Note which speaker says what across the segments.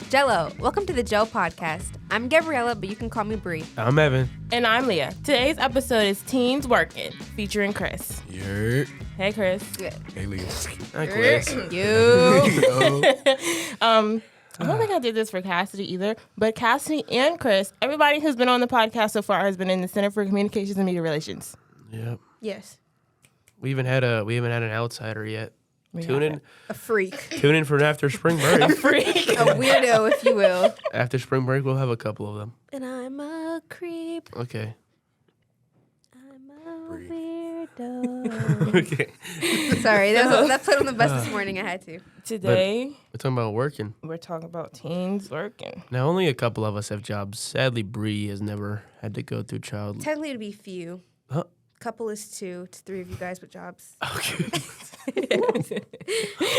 Speaker 1: Jello, welcome to the Gel Podcast. I'm Gabriella, but you can call me Bree.
Speaker 2: I'm Evan.
Speaker 3: And I'm Leah. Today's episode is Teens Werkin, featuring Chris.
Speaker 4: Yeah.
Speaker 3: Hey, Chris.
Speaker 4: Hey, Leah.
Speaker 2: Hi, Chris.
Speaker 1: You.
Speaker 3: I don't think I did this for Cassidy either, but Cassidy and Chris, everybody who's been on the podcast so far has been in the Center for Communications and Media Relations.
Speaker 2: Yep.
Speaker 1: Yes.
Speaker 2: We haven't had an outsider yet. Tune in
Speaker 1: A freak.
Speaker 2: for after spring break.
Speaker 3: A freak.
Speaker 1: A weirdo, if you will.
Speaker 2: After spring break, we'll have a couple of them.
Speaker 1: And I'm a creep.
Speaker 2: Okay.
Speaker 1: I'm a
Speaker 4: Breathe.
Speaker 1: weirdo.
Speaker 2: Okay.
Speaker 1: Sorry, that played on the bus this morning. I had to.
Speaker 3: Today,
Speaker 2: We're talking about working.
Speaker 3: we're talking about Teens Werkin.
Speaker 2: Now, only a couple of us have jobs. Sadly, Bree has never had to go through child.
Speaker 1: Technically, it'd be few.
Speaker 2: Huh?
Speaker 1: Couple is two. It's three of you guys with jobs.
Speaker 2: Okay.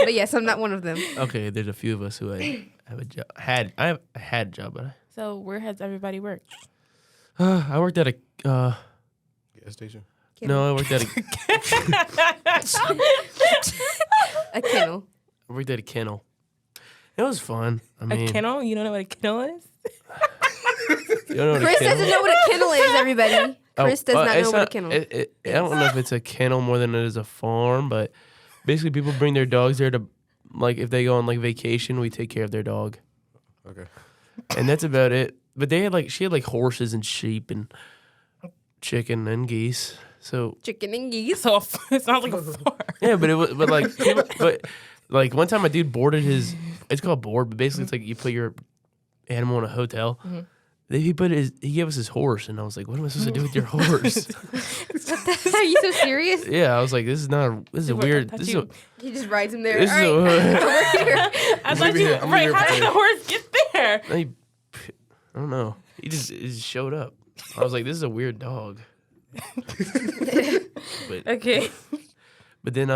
Speaker 1: But yes, I'm not one of them.
Speaker 2: Okay, there's a few of us who I have a job. I had a job, but
Speaker 3: So where has everybody worked?
Speaker 2: I worked at a.
Speaker 4: Gas station.
Speaker 2: No, I worked at
Speaker 1: A kennel.
Speaker 2: I worked at a kennel. It was fun. I mean,
Speaker 3: A kennel? You don't know what a kennel is?
Speaker 2: You don't know what a
Speaker 1: Chris
Speaker 2: kennel
Speaker 1: doesn't know what a kennel is, everybody. Chris does not
Speaker 2: it's
Speaker 1: know what a kennel is.
Speaker 2: I don't know if it's a kennel more than it is a farm, but basically people bring their dogs there to, like, if they go on, like, vacation, we take care of their dog.
Speaker 4: Okay.
Speaker 2: And that's about it. But she had, like, horses and sheep and chicken and geese. So,
Speaker 1: Chicken and geese.
Speaker 3: So it sounds like a farm.
Speaker 2: yeah, but like, one time a dude boarded it's called board, but basically it's like you put your animal in a hotel.
Speaker 3: Mm-hmm.
Speaker 2: He gave us his horse, and I was like, "What am I supposed to do with your horse?"
Speaker 1: Are you so serious?
Speaker 2: Yeah, I was like, "This is a weird. This is a,
Speaker 1: He just rides him there.
Speaker 2: this
Speaker 1: All
Speaker 2: is
Speaker 1: right,
Speaker 2: a,
Speaker 1: over here.
Speaker 3: I thought you,
Speaker 4: I'm
Speaker 3: right,
Speaker 4: here
Speaker 3: how
Speaker 4: for
Speaker 3: did
Speaker 4: you.
Speaker 3: the horse get there?
Speaker 2: I don't know. He just showed up. I was like, "This is a weird dog." but
Speaker 3: Okay.
Speaker 2: but then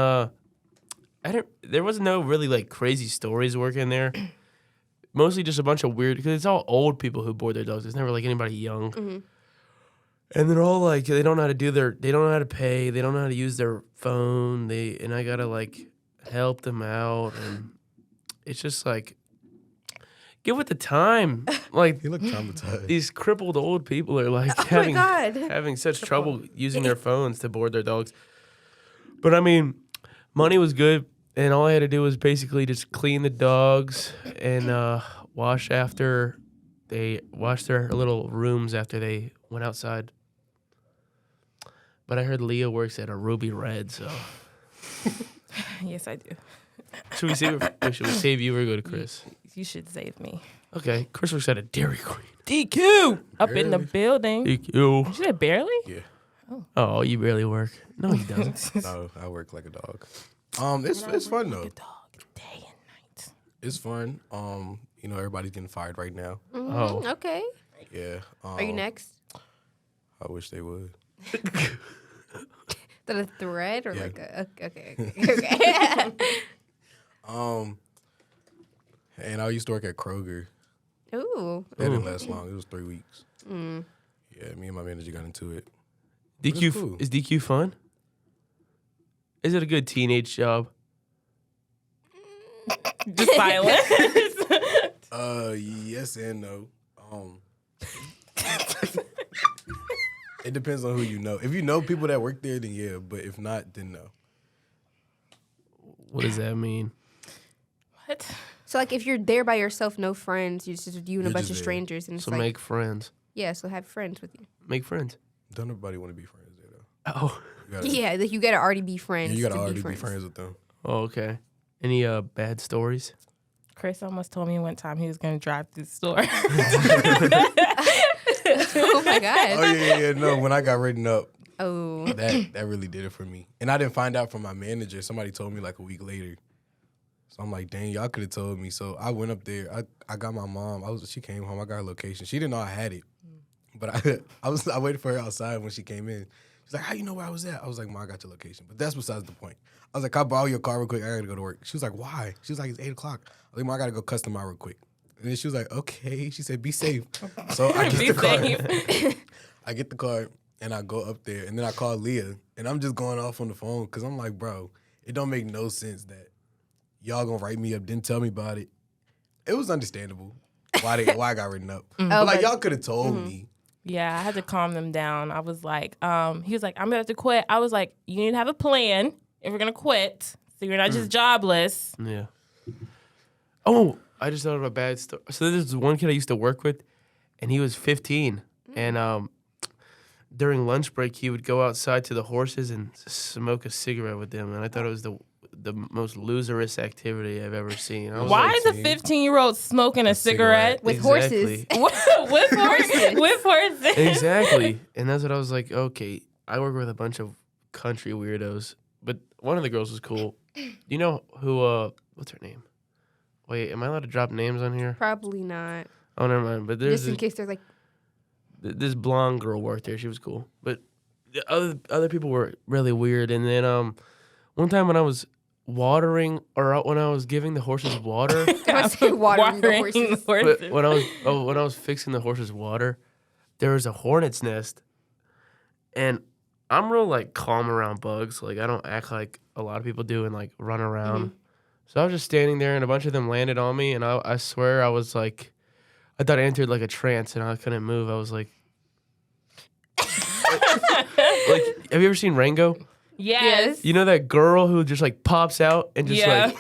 Speaker 2: there was no really like crazy stories working there. Mostly just a bunch of weird, because it's all old people who board their dogs. It's never like anybody young.
Speaker 1: Mm-hmm.
Speaker 2: And they're all like, they don't know how to pay, they don't know how to use their phone. And I gotta like help them out, and it's just like, get with the time. Like,
Speaker 4: You look traumatized.
Speaker 2: these crippled old people are like
Speaker 1: Oh my God.
Speaker 2: having such trouble using their phones to board their dogs. But I mean, money was good, and all I had to do was basically just clean the dogs and wash after they washed their little rooms after they went outside. But I heard Leah works at a Ruby Red, so
Speaker 3: Yes, I do.
Speaker 2: should we save you or go to Chris?
Speaker 3: You should save me.
Speaker 2: Okay, Chris works at a Dairy Queen.
Speaker 3: DQ! Up in the building.
Speaker 2: Thank
Speaker 3: You
Speaker 2: you.
Speaker 3: said barely?
Speaker 4: Yeah.
Speaker 2: Oh, you barely work. No, he doesn't.
Speaker 4: No, I work like a dog. It's fun though.
Speaker 3: Dog, day and night.
Speaker 4: It's fun. Everybody's getting fired right now.
Speaker 2: Oh.
Speaker 1: Okay.
Speaker 4: Yeah.
Speaker 1: Are you next?
Speaker 4: I wish they would.
Speaker 1: Is that a thread or
Speaker 4: Yeah.
Speaker 1: like a okay.
Speaker 4: And I used to work at Kroger.
Speaker 1: Ooh.
Speaker 4: That didn't last long. It was 3 weeks. Yeah, me and my manager got into it.
Speaker 2: DQ
Speaker 4: cool.
Speaker 2: Is DQ fun? Is it a good teenage job?
Speaker 3: Just silence.
Speaker 4: Yes and no. It depends on who you know. If you know people that work there, then yeah. But if not, then no.
Speaker 2: What does that mean?
Speaker 3: What?
Speaker 1: So like if you're there by yourself, no friends, you and a
Speaker 4: You're
Speaker 1: bunch
Speaker 4: just
Speaker 1: of
Speaker 4: there.
Speaker 1: strangers, and it's
Speaker 2: So
Speaker 1: like
Speaker 2: make friends.
Speaker 1: yeah, so have friends with you.
Speaker 2: Make friends.
Speaker 4: Don't everybody want to be friends there though?
Speaker 2: Oh.
Speaker 4: You gotta,
Speaker 1: Yeah, like you gotta already be friends.
Speaker 4: you gotta
Speaker 1: to
Speaker 4: already
Speaker 1: be
Speaker 4: be friends with them.
Speaker 2: Oh, okay. Any bad stories?
Speaker 3: Chris almost told me one time he was going to drive through the store.
Speaker 1: Oh my God.
Speaker 4: Oh yeah. No, when I got written up,
Speaker 1: Oh.
Speaker 4: that really did it for me. And I didn't find out from my manager. Somebody told me like a week later. So I'm like, dang, y'all could have told me. So I went up there. I got my mom. She came home. I got her location. She didn't know I had it. But I waited for her outside when she came in. She's like, how you know where I was at? I was like, Mom, I got your location. But that's besides the point. I was like, can I borrow your car real quick? I gotta go to work. She was like, why? She was like, it's 8 o'clock. I was like, Mom, I gotta go custom out real quick. And then she was like, okay. She said, be safe. So I get
Speaker 3: Be
Speaker 4: the car.
Speaker 3: safe.
Speaker 4: I get the car and I go up there and then I call Leah and I'm just going off on the phone because I'm like, bro, it don't make no sense that y'all gonna write me up, didn't tell me about it. it was understandable why I got written up.
Speaker 1: Oh,
Speaker 4: But like
Speaker 1: but-
Speaker 4: y'all could have told me.
Speaker 3: Yeah, I had to calm them down. I was like, he was like, I'm gonna have to quit. I was like, you need to have a plan if we're gonna quit, so you're not just jobless.
Speaker 2: Yeah. Oh, I just thought of a bad story. So there's one kid I used to work with, and he was 15, and during lunch break he would go outside to the horses and smoke a cigarette with them, and I thought it was the most loserous activity I've ever seen. I was
Speaker 3: Why
Speaker 2: like,
Speaker 3: is a 15-year-old smoking a cigarette?
Speaker 1: With
Speaker 2: Exactly.
Speaker 1: horses.
Speaker 3: with horses? With horses?
Speaker 2: Exactly. And that's what I was like, okay, I work with a bunch of country weirdos, but one of the girls was cool. You know who, what's her name? Wait, am I allowed to drop names on here?
Speaker 1: Probably not.
Speaker 2: Oh, never mind. But there's
Speaker 1: Just in case there's like,
Speaker 2: this blonde girl worked there. She was cool. But the other people were really weird. And then one time when I was watering, or when I was giving the horses water,
Speaker 1: I was saying watering the horses.
Speaker 2: but when I was fixing the horses' water, there was a hornet's nest, and I'm real like calm around bugs. Like I don't act like a lot of people do and like run around. So I was just standing there, and a bunch of them landed on me, and I swear I was like, I thought I entered like a trance, and I couldn't move. I was like, like, have you ever seen Rango?
Speaker 3: Yes.
Speaker 2: You know that girl who just like pops out and just
Speaker 3: Yeah.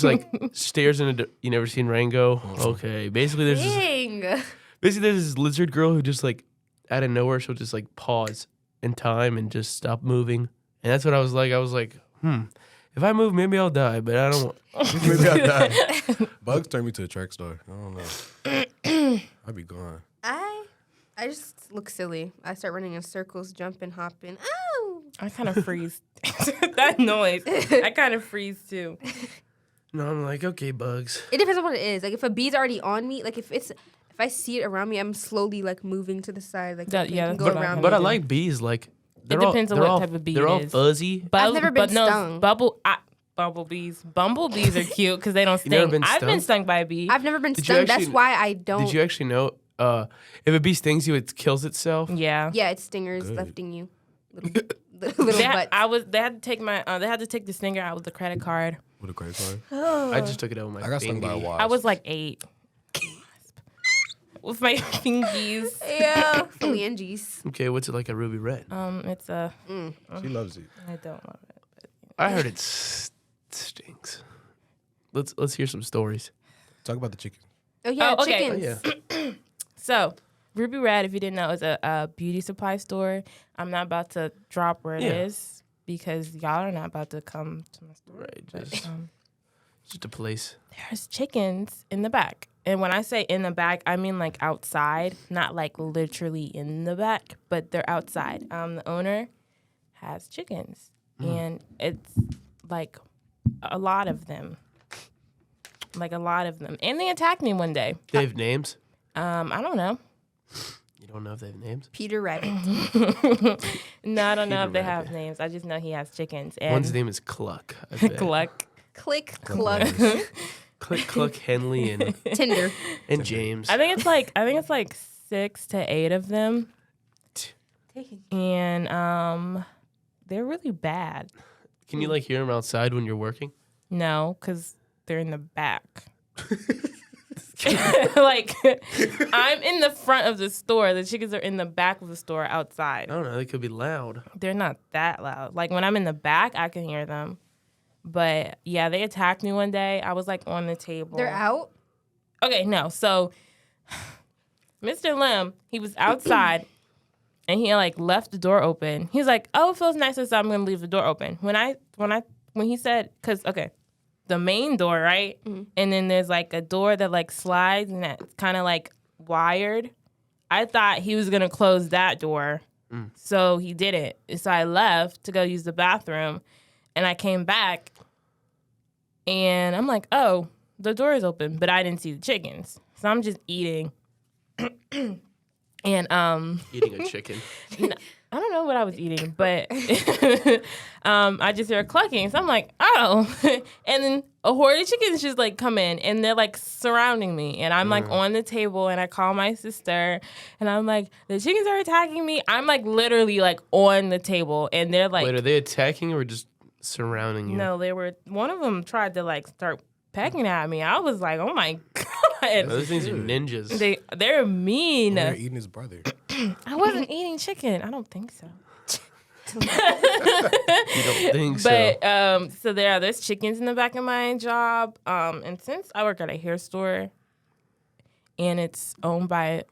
Speaker 2: like stares into. You never seen Rango? Okay, basically there's this lizard girl who just like out of nowhere she'll just like pause in time and just stop moving, and that's what I was like. I was like, if I move, maybe I'll die, but I don't.
Speaker 4: Maybe I died. Bugs turned me to a track star. I don't know. I'd be gone.
Speaker 1: I just look silly. I start running in circles, jumping, hopping. Oh!
Speaker 3: I kind of freeze. That noise. I kind of freeze too.
Speaker 2: No, I'm like, okay, bugs.
Speaker 1: It depends on what it is. Like if a bee's already on me, like if I see it around me, I'm slowly like moving to the side. Like
Speaker 3: That-
Speaker 1: okay,
Speaker 3: yeah,
Speaker 1: it can
Speaker 3: that's
Speaker 1: go
Speaker 3: what I
Speaker 1: around.
Speaker 2: But
Speaker 1: me.
Speaker 2: I like bees. Like they're
Speaker 3: depends on
Speaker 2: they're
Speaker 3: what type of bee
Speaker 2: They're
Speaker 3: it
Speaker 2: all
Speaker 3: is.
Speaker 2: fuzzy.
Speaker 1: I've never been stung.
Speaker 3: Bumblebees. Bumblebees are cute because they don't
Speaker 2: You never
Speaker 3: sting.
Speaker 2: been
Speaker 3: I've been
Speaker 2: stung?
Speaker 3: stung by a bee.
Speaker 1: I've never been
Speaker 2: Did you
Speaker 1: stung. That's
Speaker 2: actually-
Speaker 1: why I don't.
Speaker 2: Did you actually know? If a bee stings you, it kills itself.
Speaker 3: Yeah.
Speaker 1: Yeah, it's stingers
Speaker 4: Good.
Speaker 1: lifting you. Little
Speaker 3: They,
Speaker 1: butts.
Speaker 3: they had to take they had to take the stinger out with the credit card.
Speaker 4: With a credit card.
Speaker 2: I just took it out with my
Speaker 4: I got stung by a
Speaker 2: thingy.
Speaker 4: wasp.
Speaker 3: I was like 8. With my fingies.
Speaker 1: Yeah, phalanges.
Speaker 2: Okay, what's it like a ruby red?
Speaker 3: It's a.
Speaker 4: She loves it.
Speaker 3: I don't love it. But,
Speaker 2: I heard it stinks. Let's hear some stories.
Speaker 4: Talk about the chicken.
Speaker 1: Oh yeah,
Speaker 3: Oh, okay.
Speaker 1: chickens.
Speaker 2: Oh, yeah.
Speaker 3: So, Ruby Red, if you didn't know, is a beauty supply store. I'm not about to drop where it
Speaker 2: Yeah.
Speaker 3: is because y'all are not about to come to my store.
Speaker 2: Right,
Speaker 3: But,
Speaker 2: just a place.
Speaker 3: there's chickens in the back. And when I say in the back, I mean like outside, not like literally in the back, but they're outside. The owner has chickens, and it's like a lot of them. Like a lot of them. And they attacked me one day.
Speaker 2: They have names.
Speaker 3: I don't know.
Speaker 2: You don't know if they have names.
Speaker 1: Peter Rabbit.
Speaker 3: No, I don't know
Speaker 2: Peter
Speaker 3: if they have
Speaker 2: Rabbit.
Speaker 3: names. I just know he has chickens. And
Speaker 2: One's name is Cluck. I bet.
Speaker 3: Gluck.
Speaker 1: Click, cluck,
Speaker 2: Click, Cluck, Henley, and
Speaker 1: Tinder.
Speaker 2: James.
Speaker 3: I think it's like 6 to 8 of them. And they're really bad.
Speaker 2: Can you like hear them outside when you're working?
Speaker 3: No, because they're in the back. Like, I'm in the front of the store. The chickens are in the back of the store outside.
Speaker 2: I don't know. They could be loud.
Speaker 3: They're not that loud. Like, when I'm in the back, I can hear them. But, yeah, they attacked me one day. I was, like, on the table.
Speaker 1: They're out.
Speaker 3: Okay, no. So, Mr. Lim, he was outside, and he, like, left the door open. He's like, oh, it feels nice, so I'm going to leave the door open. When he said, because, okay, the main door, right?
Speaker 1: Mm-hmm.
Speaker 3: And then there's like a door that like slides and that's kind of like wired. I thought he was gonna close that door, so he didn't. So I left to go use the bathroom, and I came back, and I'm like, oh, the door is open, but I didn't see the chickens, so I'm just eating, and
Speaker 2: Eating a chicken.
Speaker 3: I don't know what I was eating, but I just hear clucking. So I'm like, oh. And then a horde of chickens just like come in and they're like surrounding me. And I'm like on the table and I call my sister and I'm like, the chickens are attacking me. I'm like literally like on the table and they're like,
Speaker 2: Wait, are they attacking or just surrounding you?
Speaker 3: no, one of them tried to like start pecking at me. I was like, oh my God.
Speaker 2: Those things are ninjas.
Speaker 3: They're mean.
Speaker 4: They're eating his brother.
Speaker 3: I wasn't eating chicken. I don't think so.
Speaker 2: You don't think so?
Speaker 3: But so there's chickens in the back of my job. And since I work at a hair store and it's owned by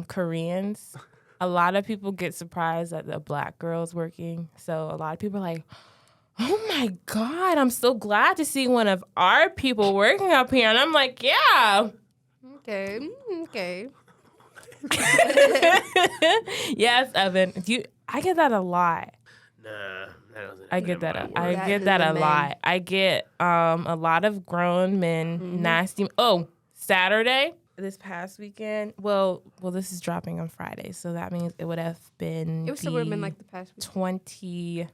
Speaker 3: Koreans, a lot of people get surprised that the black girl's working. So a lot of people are like, oh my God, I'm so glad to see one of our people working up here. And I'm like, yeah.
Speaker 1: Okay.
Speaker 3: Yes, Evan. I get that a lot.
Speaker 2: Nah, that doesn't.
Speaker 3: I get that. I
Speaker 1: That
Speaker 3: get
Speaker 1: is
Speaker 3: that
Speaker 1: a
Speaker 3: a
Speaker 1: man.
Speaker 3: lot. I get a lot of grown men nasty. Oh, Saturday this past weekend. Well, this is dropping on Friday, so that means it would have been.
Speaker 1: It was somewhere been like the past week.
Speaker 3: 20.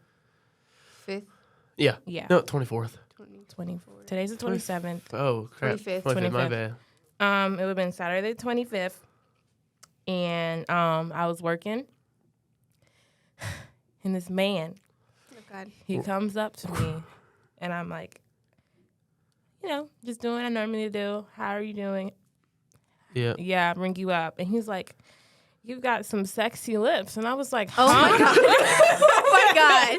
Speaker 1: 5th,
Speaker 2: Yeah.
Speaker 3: Yeah.
Speaker 2: No, 24th.
Speaker 3: 20. Today's the 27th.
Speaker 2: Oh, crap.
Speaker 1: 25th.
Speaker 2: 25th, my
Speaker 3: 25th.
Speaker 2: bad.
Speaker 3: It would have been Saturday the 25th, and I was working, and this man.
Speaker 1: Oh God.
Speaker 3: He comes up to me, and I'm like, just doing what I normally do. How are you doing?
Speaker 2: Yeah.
Speaker 3: Yeah, I bring you up. And he's like, you got some sexy lips. And I was like,
Speaker 1: Oh
Speaker 3: huh?
Speaker 1: my God. Oh my God.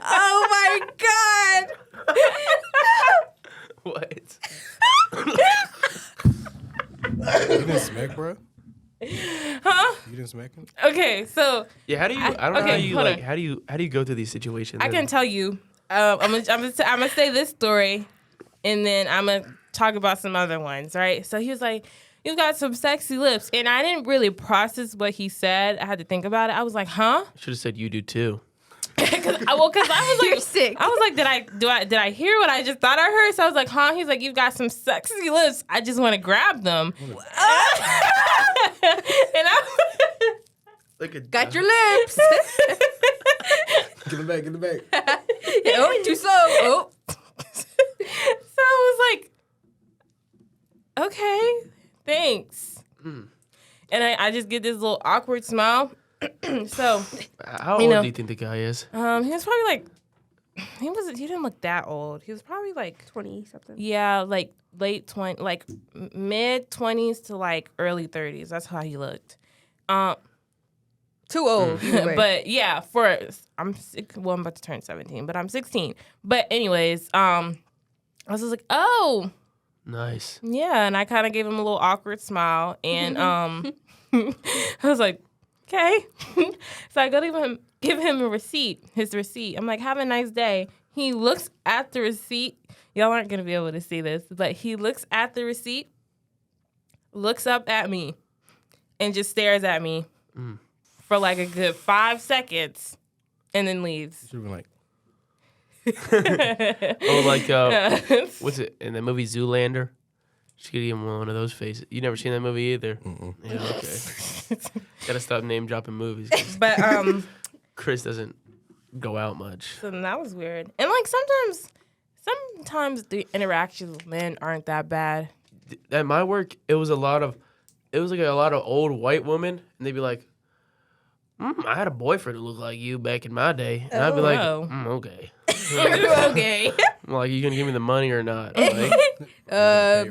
Speaker 1: Oh my God.
Speaker 2: What?
Speaker 4: You didn't smack, bro?
Speaker 3: Huh?
Speaker 4: You didn't smack him?
Speaker 3: Okay, so
Speaker 2: Yeah. How do you? I don't know
Speaker 3: okay,
Speaker 2: how you
Speaker 3: hold
Speaker 2: like.
Speaker 3: on.
Speaker 2: How do you go through these situations?
Speaker 3: I can tell you. I'm gonna say this story, and then I'm gonna talk about some other ones, right? So he was like, "You got some sexy lips," and I didn't really process what he said. I had to think about it. I was like, "Huh?"
Speaker 2: Should have said you do too.
Speaker 3: Because I was like,
Speaker 1: You're sick.
Speaker 3: I was like, did I hear what I just thought I heard? So I was like, huh? He's like, you've got some sexy lips. I just want to grab them. And I
Speaker 2: Like a
Speaker 1: Got your lips.
Speaker 4: Get the back, get the back.
Speaker 1: Oh, too slow. Oh.
Speaker 3: So I was like, okay, thanks. And I just get this little awkward smile. So
Speaker 2: How
Speaker 3: You
Speaker 2: old
Speaker 3: know.
Speaker 2: do you think the guy is?
Speaker 3: he was probably like, he didn't look that old. He was probably like,
Speaker 1: 20 something.
Speaker 3: yeah, like late 20, like mid 20s to like early 30s. That's how he looked.
Speaker 1: Too old. either way.
Speaker 3: But yeah, I'm about to turn 17, but I'm 16. But anyways, I was just like, oh,
Speaker 2: Nice.
Speaker 3: yeah, and I kind of gave him a little awkward smile, and I was like, okay. So I go to give him his receipt. I'm like, have a nice day. He looks at the receipt. Y'all aren't gonna be able to see this, but he looks at the receipt, looks up at me, and just stares at me for like a good 5 seconds, and then leaves.
Speaker 4: Should have been like,
Speaker 2: Oh, like what's it in the movie Zoolander? She could give him one of those faces. You never seen that movie either? Yeah, okay. Gotta stop name dropping movies. 'Cause
Speaker 3: But
Speaker 2: Chris doesn't go out much.
Speaker 3: so that was weird. And like sometimes the interactions with men aren't that bad.
Speaker 2: At my work, it was like a lot of old white women, and they'd be like, I had a boyfriend who looked like you back in my day. And I'd be like,
Speaker 3: Oh.
Speaker 2: Okay.
Speaker 1: Okay.
Speaker 2: I'm like, you gonna give me the money or not? Like,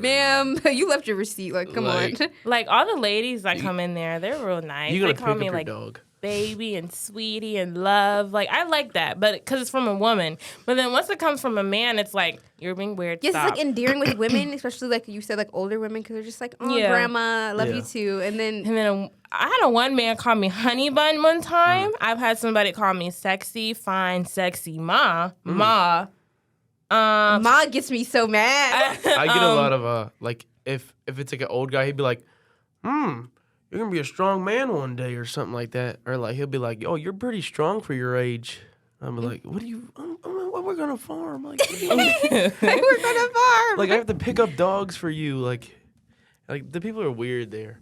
Speaker 1: Ma'am, you left your receipt. Like, come
Speaker 2: Like-
Speaker 1: on.
Speaker 3: Like all the ladies that come in there, they're real nice.
Speaker 2: you
Speaker 3: They
Speaker 2: gonna
Speaker 3: call
Speaker 2: pick up
Speaker 3: me
Speaker 2: your
Speaker 3: like
Speaker 2: dog.
Speaker 3: baby and sweetie and love. Like I like that, but because it's from a woman. But then once it comes from a man, it's like you're being weird.
Speaker 1: Yes,
Speaker 3: Stop.
Speaker 1: it's like endearing with women, especially like you said, like older women, because they're just like, oh,
Speaker 3: Yeah.
Speaker 1: grandma, I love
Speaker 2: Yeah.
Speaker 1: you too. And then
Speaker 3: And then I had a one man call me honey bun one time. I've had somebody call me sexy, fine, sexy ma.
Speaker 1: Ma gets me so mad.
Speaker 2: I get a lot of like if it's like an old guy, he'd be like, you're gonna be a strong man one day or something like that, or like he'll be like, oh, you're pretty strong for your age. I'm like, what do you? What we're gonna farm? Like, what do you-
Speaker 1: We're gonna farm.
Speaker 2: like I have to pick up dogs for you. Like the people are weird there.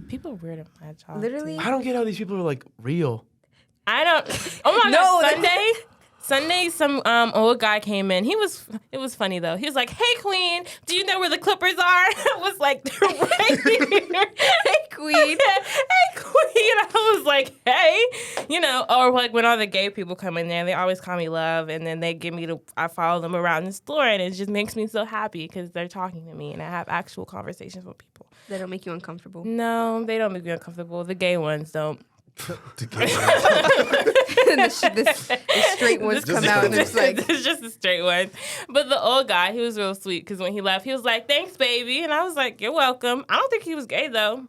Speaker 3: People are weird at my job.
Speaker 1: Literally.
Speaker 2: I don't get how these people are like real.
Speaker 3: I don't. Oh my
Speaker 1: No,
Speaker 3: God! Sunday, some old guy came in. It was funny though. He was like, "Hey, Queen, do you know where the Clippers are?" I was like, "They're right here."
Speaker 1: Hey, queen.
Speaker 3: Hey, Queen. I was like, "Hey," You know, or like when all the gay people come in there, they always call me love, and then they give me I follow them around the store, and it just makes me so happy because they're talking to me, and I have actual conversations with people.
Speaker 1: They don't make you uncomfortable.
Speaker 3: No, they don't make me uncomfortable. The gay ones don't.
Speaker 1: The straight ones come out and it's like
Speaker 3: it's just the straight ones. But the old guy, he was real sweet because when he left, he was like, "Thanks, baby," and I was like, "You're welcome." I don't think he was gay though.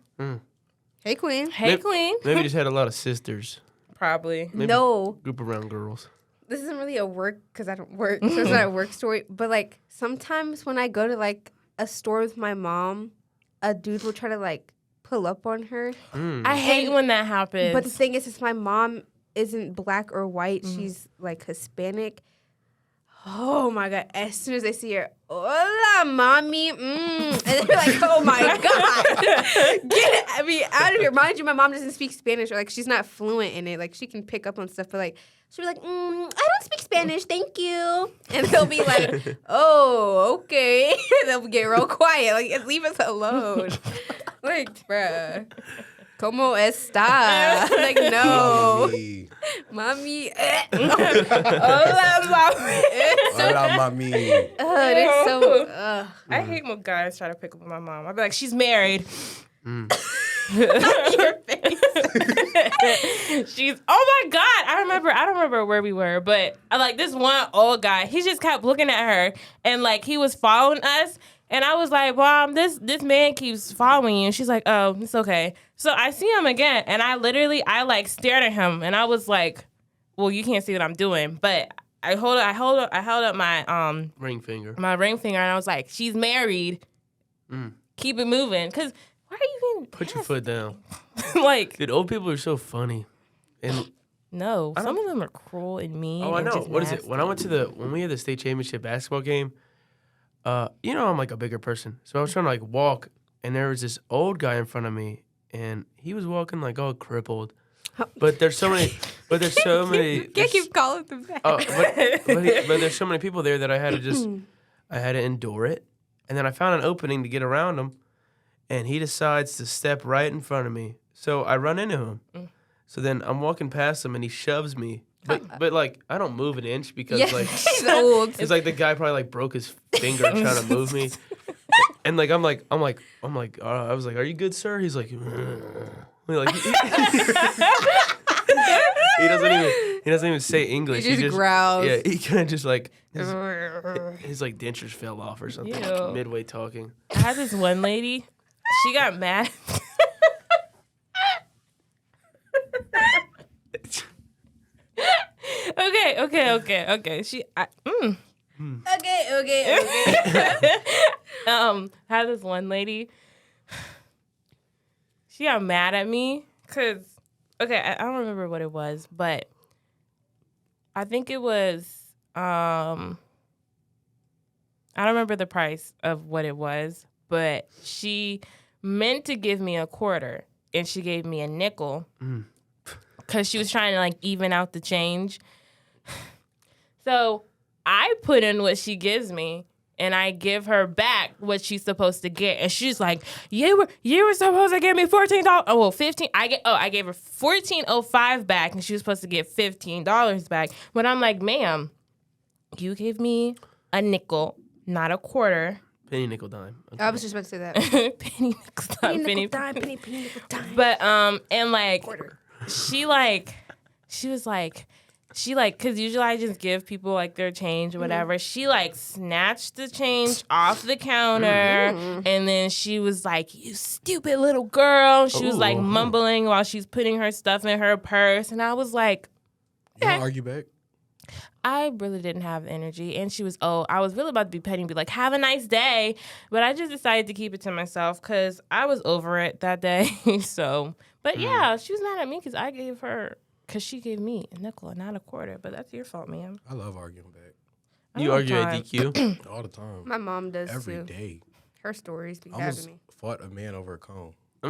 Speaker 1: Hey, queen.
Speaker 3: Hey, queen.
Speaker 2: Maybe just had a lot of sisters.
Speaker 3: Probably.
Speaker 2: Maybe
Speaker 1: No.
Speaker 2: Group around girls.
Speaker 1: This isn't really a work because I don't work, so it's not a work story. But like sometimes when I go to like a store with my mom, a dude will try to like pull up on her.
Speaker 3: I hate when that happens.
Speaker 1: But the thing is, since my mom isn't black or white, she's like Hispanic. Oh my God. As soon as they see her, hola, mommy. And they're like, oh my God. Get me out of here. Mind you, my mom doesn't speak Spanish, or like she's not fluent in it. Like she can pick up on stuff, but like she'll be like, I don't speak Spanish, thank you. And they'll be like, oh, okay. They'll get real quiet. Like, leave us alone. Like, bruh. ¿Cómo está? Like, no. Mommy. Hola, mommy.
Speaker 4: Hola, mami.
Speaker 1: It's so.
Speaker 3: I hate when guys try to pick up on my mom. I'd be like, she's married. Your face. She's. Oh my God! I don't remember where we were, but like this one old guy. He just kept looking at her, and like he was following us. And I was like, Mom, this man keeps following you. And she's like, oh, it's okay. So I see him again, and I like stared at him, and I was like, well, you can't see what I'm doing, but I held up my
Speaker 2: Ring finger.
Speaker 3: and I was like, she's married. Keep it moving, cause why are you even
Speaker 2: Put your foot down.
Speaker 3: like?
Speaker 2: Dude, old people are so funny. And
Speaker 3: No, some of them are cruel and mean.
Speaker 2: oh, I
Speaker 3: and
Speaker 2: know.
Speaker 3: just
Speaker 2: What is it?
Speaker 3: nasty.
Speaker 2: When we had the state championship basketball game, you know, I'm like a bigger person. So I was trying to like walk, and there was this old guy in front of me, and he was walking like all crippled. But there's so many.
Speaker 1: Can't keep calling them back.
Speaker 2: Oh, but there's so many people there that I had to endure it. And then I found an opening to get around him, and he decides to step right in front of me. So I run into him. So then I'm walking past him, and he shoves me. But like I don't move an inch because like
Speaker 1: he's old.
Speaker 2: it's like the guy probably like broke his finger trying to move me. And like I was like, "Are you good, sir?" He's like, like he doesn't even say English.
Speaker 1: He just growls.
Speaker 2: Yeah, he kind of just like his like dentures fell off or something
Speaker 3: Ew.
Speaker 2: midway talking.
Speaker 3: I had this one lady. She got mad. Okay.
Speaker 1: Okay.
Speaker 3: Had this one lady. She got mad at me because, I don't remember what it was, but I think it was, I don't remember the price of what it was, but she meant to give me a quarter and she gave me a nickel because she was trying to like even out the change. So I put in what she gives me, and I give her back what she's supposed to get, and she's like, "You were supposed to give me $14. Oh, well, 15. I gave her $14.05 back, and she was supposed to get $15 back." But I'm like, "Ma'am, you gave me a nickel, not a quarter."
Speaker 2: Penny, nickel, dime. Okay.
Speaker 1: I was just about to say that.
Speaker 3: Penny, nickel, dime,
Speaker 1: Penny, nickel, dime, penny, nickel, dime.
Speaker 3: But and like
Speaker 1: Quarter.
Speaker 3: she was like, because usually I just give people like their change or whatever. She like snatched the change off the counter, and then she was like, "You stupid little girl." She was like mumbling while she's putting her stuff in her purse, and I was like,
Speaker 4: You don't argue back?
Speaker 3: I really didn't have the energy, and she was I was really about to be petty and be like, "Have a nice day," but I just decided to keep it to myself because I was over it that day. So, but yeah, she was mad at me because I gave her. Because she gave me a nickel and not a quarter. But that's your fault, ma'am.
Speaker 4: I love arguing back.
Speaker 2: You argue at DQ?
Speaker 4: All the time.
Speaker 1: My mom does
Speaker 4: Every
Speaker 1: too.
Speaker 4: day.
Speaker 1: Her stories be
Speaker 4: I
Speaker 1: having
Speaker 4: almost
Speaker 1: me.
Speaker 4: fought a man over a cone.
Speaker 1: A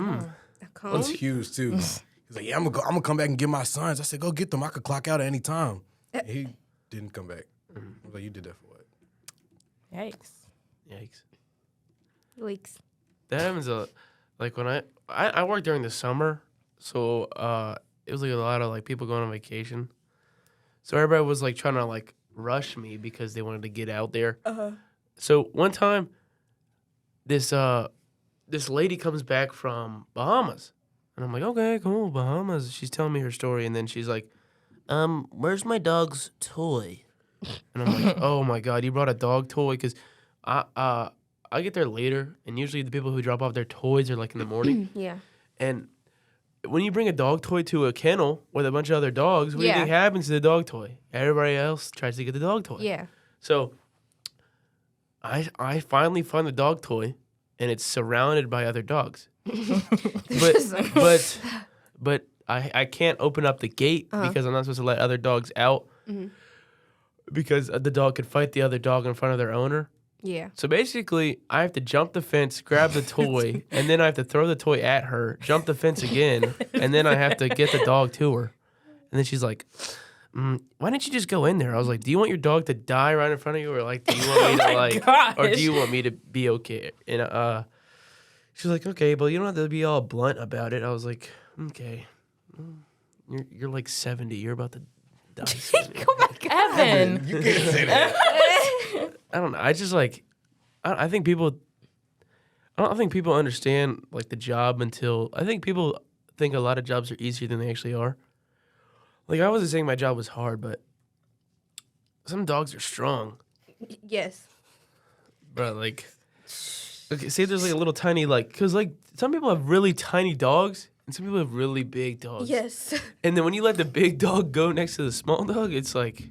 Speaker 4: It
Speaker 1: comb?
Speaker 4: was huge, too. He's like, yeah, I'm gonna come back and get my sons. I said, go get them. I could clock out at any time. And he didn't come back. I was like, you did that for what?
Speaker 3: Yikes.
Speaker 2: Yikes.
Speaker 1: Weeks.
Speaker 2: That happens like when I work during the summer, so it was like a lot of like people going on vacation. So everybody was like trying to like rush me because they wanted to get out there. So one time, this lady comes back from Bahamas, and I'm like, okay, cool, Bahamas. She's telling me her story, and then she's like, where's my dog's toy? And I'm like, oh my God, you brought a dog toy? Because I get there later, and usually the people who drop off their toys are like in the morning.
Speaker 1: Yeah.
Speaker 2: And when you bring a dog toy to a kennel with a bunch of other dogs, what do you think happens to the dog toy? Everybody else tries to get the dog toy.
Speaker 1: Yeah.
Speaker 2: So I finally find the dog toy, and it's surrounded by other dogs. but I can't open up the gate because I'm not supposed to let other dogs out because the dog could fight the other dog in front of their owner.
Speaker 1: Yeah.
Speaker 2: So basically, I have to jump the fence, grab the toy, and then I have to throw the toy at her, jump the fence again, and then I have to get the dog to her. And then she's like, why didn't you just go in there? I was like, do you want your dog to die right in front of you, or like, do you want me to like, or do you want me to be okay? And she's like, okay, but you don't have to be all blunt about it. I was like, okay, you're like 70, you're about to die soon.
Speaker 1: Oh my God.
Speaker 3: Evan.
Speaker 4: You can't say that.
Speaker 2: I don't know. I just like, I think people, I don't think people understand like the job until, I think people think a lot of jobs are easier than they actually are. Like, I wasn't saying my job was hard, but some dogs are strong.
Speaker 1: Yes.
Speaker 2: Bro, like, okay, say there's like a little tiny, like, because like some people have really tiny dogs and some people have really big dogs.
Speaker 1: Yes.
Speaker 2: And then when you let the big dog go next to the small dog, it's like,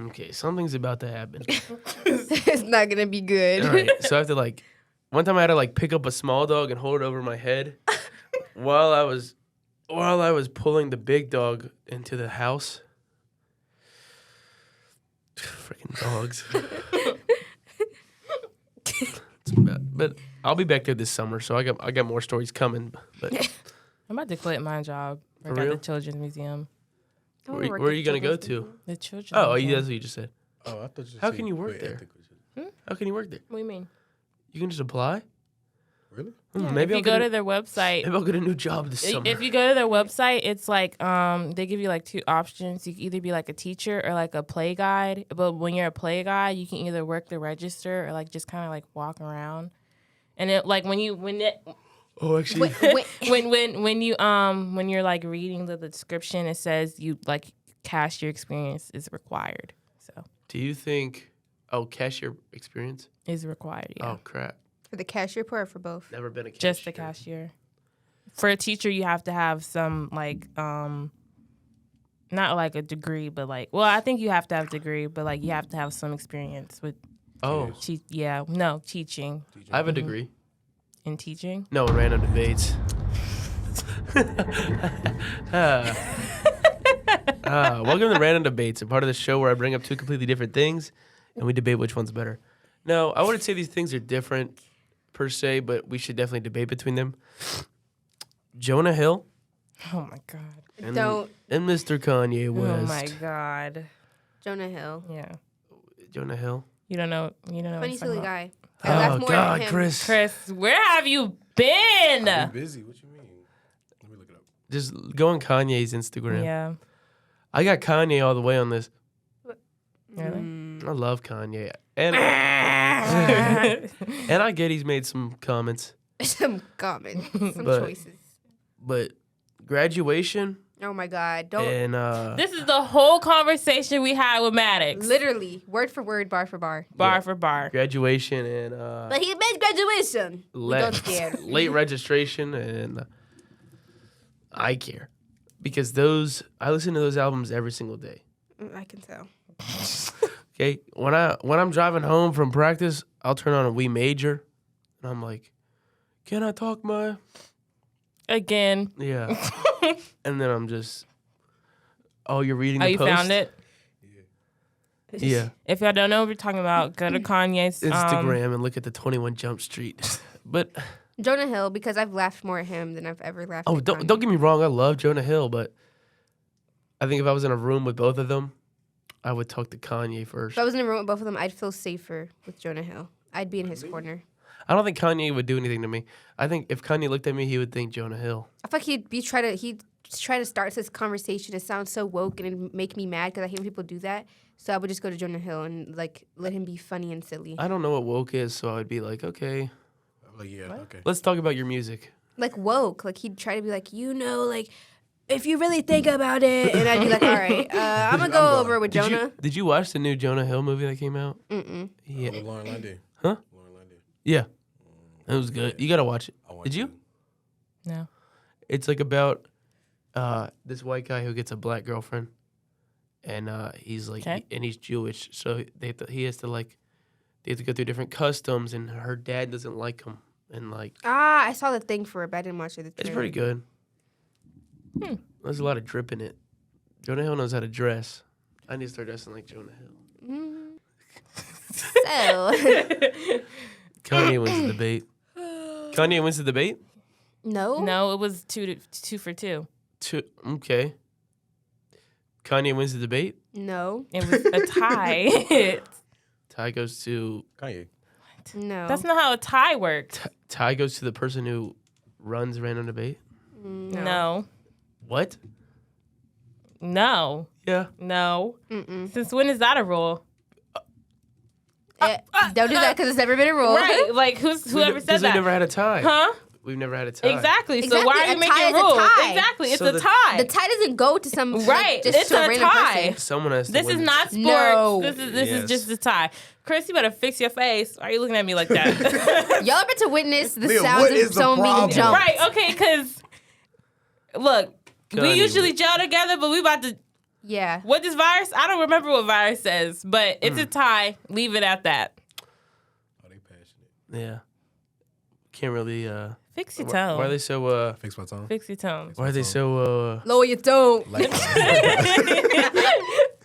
Speaker 2: okay, something's about to happen.
Speaker 1: It's not gonna be good.
Speaker 2: All right, so I have to like, one time I had to like pick up a small dog and hold it over my head while I was pulling the big dog into the house. Freaking dogs. But I'll be back there this summer, so I got more stories coming. But
Speaker 3: I'm about to quit my job.
Speaker 2: For
Speaker 3: Work at
Speaker 2: real?
Speaker 3: the Children's Museum.
Speaker 2: where are you gonna go to?
Speaker 3: The Children's
Speaker 2: Oh,
Speaker 3: Museum.
Speaker 2: that's what you just said.
Speaker 4: Oh, I thought you
Speaker 2: How
Speaker 4: said
Speaker 2: can you work
Speaker 4: quit
Speaker 2: there?
Speaker 4: ethical shit.
Speaker 2: How can you work there?
Speaker 3: What do you mean?
Speaker 2: You can just apply.
Speaker 4: Really?
Speaker 2: Maybe
Speaker 3: if you go to their website,
Speaker 2: maybe I'll get a new job this summer.
Speaker 3: if you go to their website, it's like they give you like two options. You can either be like a teacher or like a play guide. But when you're a play guide, you can either work the register or like just kind of like walk around. And it like when
Speaker 2: actually,
Speaker 3: when you're like reading the description, it says you like cashier experience is required. So
Speaker 2: do you think? Oh, cashier experience
Speaker 3: is required. Yeah.
Speaker 2: Oh crap!
Speaker 1: For the cashier part or for both?
Speaker 2: Never been a cashier.
Speaker 3: Just the cashier. For a teacher, you have to have some like not like a degree, but like I think you have to have a degree, but like you have to have some experience with
Speaker 2: Oh,
Speaker 3: teaching.
Speaker 2: I have a degree.
Speaker 3: In teaching?
Speaker 2: No, in random debates. Welcome to Random Debates, a part of the show where I bring up two completely different things and we debate which one's better. No, I wouldn't say these things are different per se, but we should definitely debate between them. Jonah Hill
Speaker 3: Oh my god.
Speaker 2: and,
Speaker 1: Don't.
Speaker 2: and Mr. Kanye West.
Speaker 3: Oh my god.
Speaker 1: Jonah Hill.
Speaker 3: Yeah.
Speaker 2: Jonah Hill.
Speaker 3: You don't know. What
Speaker 1: Funny,
Speaker 3: I'm talking
Speaker 1: silly
Speaker 3: about.
Speaker 1: guy. I laugh
Speaker 2: Oh
Speaker 1: more
Speaker 2: God,
Speaker 1: at him.
Speaker 2: Chris.
Speaker 3: Where have you been?
Speaker 4: I'm busy. What you mean? Let me look it up.
Speaker 2: Just go on Kanye's Instagram.
Speaker 3: Yeah.
Speaker 2: I got Kanye all the way on this.
Speaker 3: Really?
Speaker 2: I love Kanye. And I get he's made some comments.
Speaker 1: Some comments. Some
Speaker 2: But-
Speaker 1: choices.
Speaker 2: But graduation
Speaker 1: Oh my God. Don't.
Speaker 2: and
Speaker 3: This is the whole conversation we had with Maddox.
Speaker 1: Literally, word for word, bar for bar.
Speaker 3: Bar for bar.
Speaker 2: graduation and
Speaker 1: But he made graduation. We don't care.
Speaker 2: late registration and I care because I listen to those albums every single day.
Speaker 1: I can tell.
Speaker 2: Okay, when I'm driving home from practice, I'll turn on a We Major, and I'm like, "Can I talk my?"
Speaker 3: Again.
Speaker 2: Yeah, and then I'm just, "Oh, you're reading
Speaker 3: Oh,
Speaker 2: the
Speaker 3: you
Speaker 2: post?"
Speaker 3: found it?
Speaker 2: Yeah,
Speaker 3: If y'all don't know what we're talking about, go to Kanye's
Speaker 2: Instagram and look at the 21 Jump Street. But
Speaker 1: Jonah Hill, because I've laughed more at him than I've ever laughed at
Speaker 2: don't
Speaker 1: Kanye.
Speaker 2: get me wrong, I love Jonah Hill, but I think if I was in a room with both of them, I would talk to Kanye first.
Speaker 1: If I was in a room with both of them, I'd feel safer with Jonah Hill. I'd be in his corner.
Speaker 2: I don't think Kanye would do anything to me. I think if Kanye looked at me, he would think Jonah Hill.
Speaker 1: I feel like he'd try to start this conversation. It sounds so woke and it'd make me mad because I hate when people do that. So I would just go to Jonah Hill and like let him be funny and silly.
Speaker 2: I don't know what woke is, so I would be like, okay,
Speaker 4: I'm like, yeah, okay.
Speaker 2: let's talk about your music.
Speaker 1: Like woke, like he'd try to be like, like if you really think about it, and I'd be like, all right, I'm gonna go over with Jonah.
Speaker 2: Did you watch the new Jonah Hill movie that came out?
Speaker 4: Yeah. Lauren Lundy.
Speaker 2: Huh?
Speaker 4: Lauren Lundy.
Speaker 2: Yeah, it was good. You gotta watch it. Did you?
Speaker 3: No.
Speaker 2: It's like about this white guy who gets a black girlfriend, and he's like, and he's Jewish, so he has to like, they have to go through different customs, and her dad doesn't like him, and like.
Speaker 1: I saw the thing for it, but I didn't watch it.
Speaker 2: It's pretty good. There's a lot of drip in it. Jonah Hill knows how to dress. I need to start dressing like Jonah Hill.
Speaker 1: So
Speaker 2: Kanye wins the debate. Kanye wins the debate?
Speaker 3: No, it was 2 for 2.
Speaker 2: Okay. Kanye wins the debate?
Speaker 1: no,
Speaker 3: It was a tie.
Speaker 2: Tie goes to
Speaker 4: Kanye.
Speaker 1: no.
Speaker 3: That's not how a tie works.
Speaker 2: tie goes to the person who runs random debate?
Speaker 3: No.
Speaker 2: What?
Speaker 3: No.
Speaker 2: Yeah.
Speaker 3: No. Since when is that a rule?
Speaker 1: Don't do that because it's never been a rule.
Speaker 3: Right. Like whoever said
Speaker 2: Because
Speaker 3: that?
Speaker 2: we never had a tie.
Speaker 3: Huh?
Speaker 2: We've never had a tie.
Speaker 3: Exactly. So
Speaker 1: Exactly.
Speaker 3: why are
Speaker 1: A
Speaker 3: you
Speaker 1: tie
Speaker 3: making
Speaker 1: is a
Speaker 3: rules?
Speaker 1: tie.
Speaker 3: Exactly. It's
Speaker 2: So
Speaker 3: a
Speaker 2: the-
Speaker 3: tie.
Speaker 1: The tie doesn't go to some
Speaker 3: Right.
Speaker 1: just
Speaker 3: It's
Speaker 1: to a
Speaker 3: a
Speaker 1: random
Speaker 3: tie.
Speaker 1: person.
Speaker 2: Someone has to
Speaker 3: This
Speaker 2: win.
Speaker 3: is not sports.
Speaker 1: No.
Speaker 3: This is
Speaker 2: Yes.
Speaker 3: just a tie. Chris, you better fix your face. Why are you looking at me like that?
Speaker 1: Y'all are about to witness the
Speaker 4: Leah,
Speaker 1: sounds
Speaker 4: what
Speaker 1: of
Speaker 4: is the
Speaker 1: someone being
Speaker 4: problem?
Speaker 1: jumped.
Speaker 3: Right, okay, because look, we
Speaker 2: Kanye
Speaker 3: usually
Speaker 2: wins.
Speaker 3: gel together, but we about to.
Speaker 1: Yeah.
Speaker 3: What does virus? I don't remember what virus says, but it's a tie. Leave it at that.
Speaker 4: Oh, they passionate.
Speaker 2: Yeah. Can't really.
Speaker 3: Fix your
Speaker 2: Why
Speaker 3: tone.
Speaker 2: are they so?
Speaker 4: Fix my tone.
Speaker 3: Fix your tone.
Speaker 2: Why are they so?
Speaker 1: Lower your tone.
Speaker 4: Like,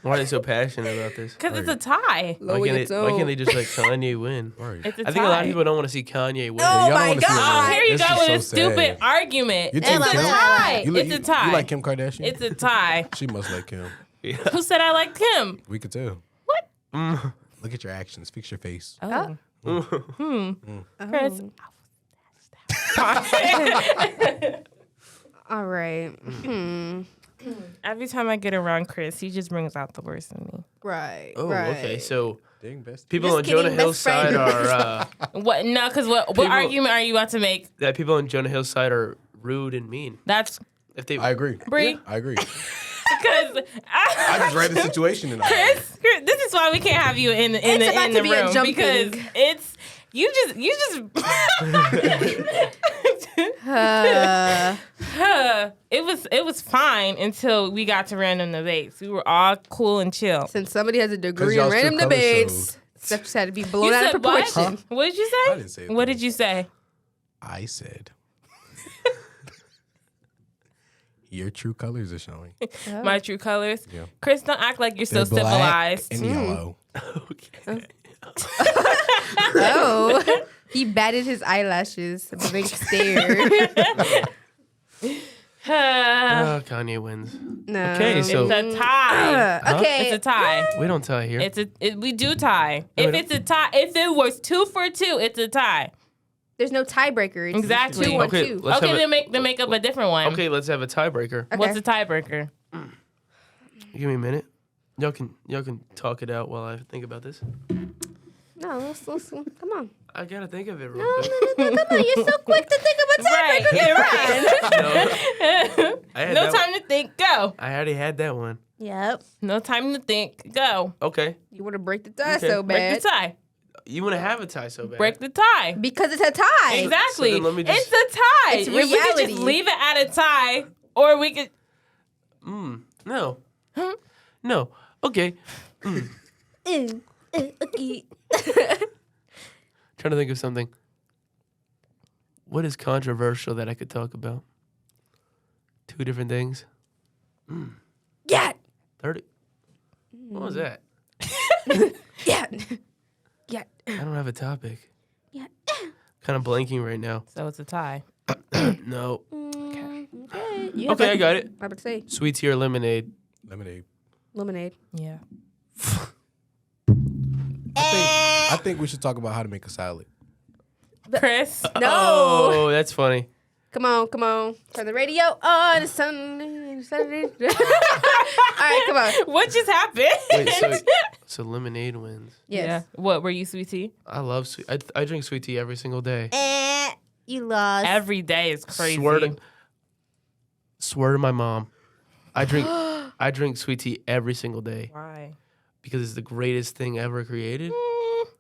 Speaker 2: Why are they so passionate about this?
Speaker 3: Because it's a tie.
Speaker 2: Why
Speaker 1: Lower
Speaker 2: can't,
Speaker 1: your
Speaker 2: they, why
Speaker 1: tone.
Speaker 2: can't they just let Kanye win?
Speaker 4: right.
Speaker 3: It's a tie.
Speaker 2: I think a lot of people don't want to see Kanye win.
Speaker 1: Oh
Speaker 4: Y'all don't
Speaker 1: my
Speaker 4: wanna see
Speaker 1: God.
Speaker 3: Oh,
Speaker 4: it.
Speaker 3: here you
Speaker 4: This
Speaker 3: go
Speaker 4: is
Speaker 3: with
Speaker 4: so
Speaker 3: a stupid
Speaker 4: sad.
Speaker 3: argument.
Speaker 4: You
Speaker 3: It's
Speaker 4: think
Speaker 3: a
Speaker 4: Kim-
Speaker 3: tie.
Speaker 4: You,
Speaker 3: It's a tie.
Speaker 4: You like Kim Kardashian?
Speaker 3: It's a tie.
Speaker 4: She must like Kim.
Speaker 3: Who said I liked him?
Speaker 4: We could tell.
Speaker 3: What?
Speaker 4: Look at your actions. Fix your face.
Speaker 3: Oh.
Speaker 1: Oh.
Speaker 3: Chris.
Speaker 1: All right.
Speaker 3: Every time I get around Chris, he just brings out the worst in me.
Speaker 1: Right.
Speaker 2: Oh,
Speaker 1: right.
Speaker 2: okay. So
Speaker 4: Dang, best.
Speaker 2: people
Speaker 1: Just
Speaker 2: on
Speaker 1: kidding,
Speaker 2: Jonah Hill's
Speaker 1: best friend.
Speaker 2: side are
Speaker 3: What? No, because what
Speaker 2: People-
Speaker 3: argument are you about to make?
Speaker 2: that people on Jonah Hill's side are rude and mean.
Speaker 3: That's
Speaker 2: If they,
Speaker 4: I agree.
Speaker 3: Bree.
Speaker 4: I agree.
Speaker 3: Because
Speaker 4: I just read the situation and
Speaker 3: Chris, this is why we can't have you in
Speaker 1: It's about
Speaker 3: in
Speaker 1: to
Speaker 3: the
Speaker 1: be a
Speaker 3: room
Speaker 1: jumping.
Speaker 3: because it's you just it was fine until we got to random debates. We were all cool and chill.
Speaker 1: Since somebody has a degree in
Speaker 4: y'all
Speaker 1: random
Speaker 4: still color
Speaker 1: debates, stuff just had to be blown
Speaker 3: You
Speaker 1: out of
Speaker 3: said what?
Speaker 1: proportion.
Speaker 3: What did you say?
Speaker 4: I didn't say
Speaker 3: What
Speaker 4: that.
Speaker 3: did you say?
Speaker 4: I said your true colors are showing.
Speaker 3: My true colors.
Speaker 4: Yeah.
Speaker 3: Chris, don't act like you're so
Speaker 4: They're black
Speaker 3: civilized.
Speaker 4: and yellow.
Speaker 2: okay.
Speaker 1: Oh, he batted his eyelashes. A big stare.
Speaker 2: Oh, Kanye wins.
Speaker 1: No.
Speaker 2: Okay, so-
Speaker 3: It's a tie.
Speaker 1: Okay.
Speaker 3: It's a tie.
Speaker 2: We don't tie here.
Speaker 3: We do tie.
Speaker 2: No,
Speaker 3: If
Speaker 2: we
Speaker 3: it's a tie, if it was 2 for 2, it's a tie.
Speaker 1: There's no tiebreaker. It's
Speaker 3: Exactly.
Speaker 1: 2-1-2.
Speaker 2: Okay, let's
Speaker 3: Okay,
Speaker 2: have
Speaker 3: then make up a different one.
Speaker 2: okay, let's have a tiebreaker.
Speaker 1: Okay.
Speaker 3: What's the tiebreaker?
Speaker 2: Give me a minute. Y'all can talk it out while I think about this.
Speaker 1: No, let's come on.
Speaker 2: I gotta think of it real
Speaker 1: No,
Speaker 2: quick.
Speaker 1: come on. You're so quick to think of a
Speaker 3: Right,
Speaker 1: tiebreaker.
Speaker 3: right.
Speaker 2: I had
Speaker 3: No
Speaker 2: that
Speaker 3: time to think. Go.
Speaker 2: I already had that one.
Speaker 1: Yep.
Speaker 3: No time to think. Go.
Speaker 2: Okay.
Speaker 1: You want to break the tie
Speaker 2: Okay.
Speaker 1: so
Speaker 3: Break
Speaker 1: bad.
Speaker 3: the tie.
Speaker 2: You want to have a tie so bad.
Speaker 3: Break the tie.
Speaker 1: Because it's a tie.
Speaker 3: Exactly.
Speaker 2: So then let me just-
Speaker 3: It's a tie.
Speaker 1: It's
Speaker 3: If we could
Speaker 1: reality.
Speaker 3: just leave it at a tie, or we could.
Speaker 2: No. No. Okay.
Speaker 1: Okay.
Speaker 2: Trying to think of something. What is controversial that I could talk about? 2 different things.
Speaker 1: Yeah.
Speaker 2: 30. What was that?
Speaker 1: Yeah. Yeah.
Speaker 2: I don't have a topic.
Speaker 1: Yeah.
Speaker 2: Kind of blanking right now.
Speaker 3: So it's a tie.
Speaker 2: No.
Speaker 1: Okay. You have
Speaker 2: Okay, I
Speaker 1: like-
Speaker 2: got it.
Speaker 1: I'm about to say
Speaker 2: Sweet tea or lemonade?
Speaker 4: Lemonade.
Speaker 1: lemonade.
Speaker 3: Yeah.
Speaker 4: I think we should talk about how to make a salad.
Speaker 3: Chris.
Speaker 1: No.
Speaker 2: Oh, that's funny.
Speaker 1: Come on. Turn the radio on. Saturday. All right, come on.
Speaker 3: What just happened?
Speaker 2: Wait, so lemonade wins.
Speaker 1: Yes.
Speaker 3: Yeah. What, were you sweet tea?
Speaker 2: I love sweet. I drink sweet tea every single day.
Speaker 1: You lost.
Speaker 3: Every day is crazy.
Speaker 2: Swear to my mom, I drink sweet tea every single day
Speaker 3: Why?
Speaker 2: because it's the greatest thing ever created.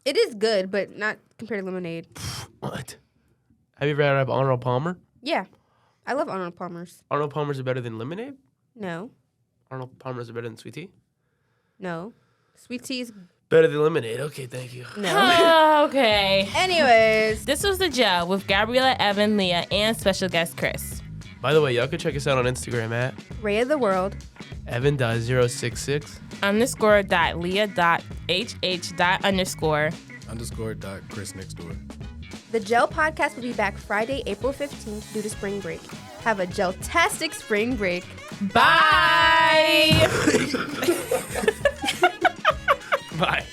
Speaker 1: It is good, but not compared to lemonade.
Speaker 2: What? Have you ever had Arnold Palmer?
Speaker 1: Yeah. I love Arnold Palmer's.
Speaker 2: Arnold Palmer's are better than lemonade?
Speaker 1: No.
Speaker 2: Arnold Palmer's are better than sweet tea?
Speaker 1: No. Sweet tea is
Speaker 2: Better than lemonade. Okay, thank you.
Speaker 1: no.
Speaker 3: Okay.
Speaker 1: Anyways.
Speaker 3: This was The Gel with Gabriella, Evan, Leah, and special guest Chris.
Speaker 2: By the way, y'all can check us out on Instagram at
Speaker 1: Ray of the World.
Speaker 2: Evan.066.
Speaker 3: _Leah.hh._.
Speaker 4: Chris next door.
Speaker 1: The Gel podcast will be back Friday, April 15th due to spring break. Have a geltastic spring break.
Speaker 3: Bye.
Speaker 2: Bye.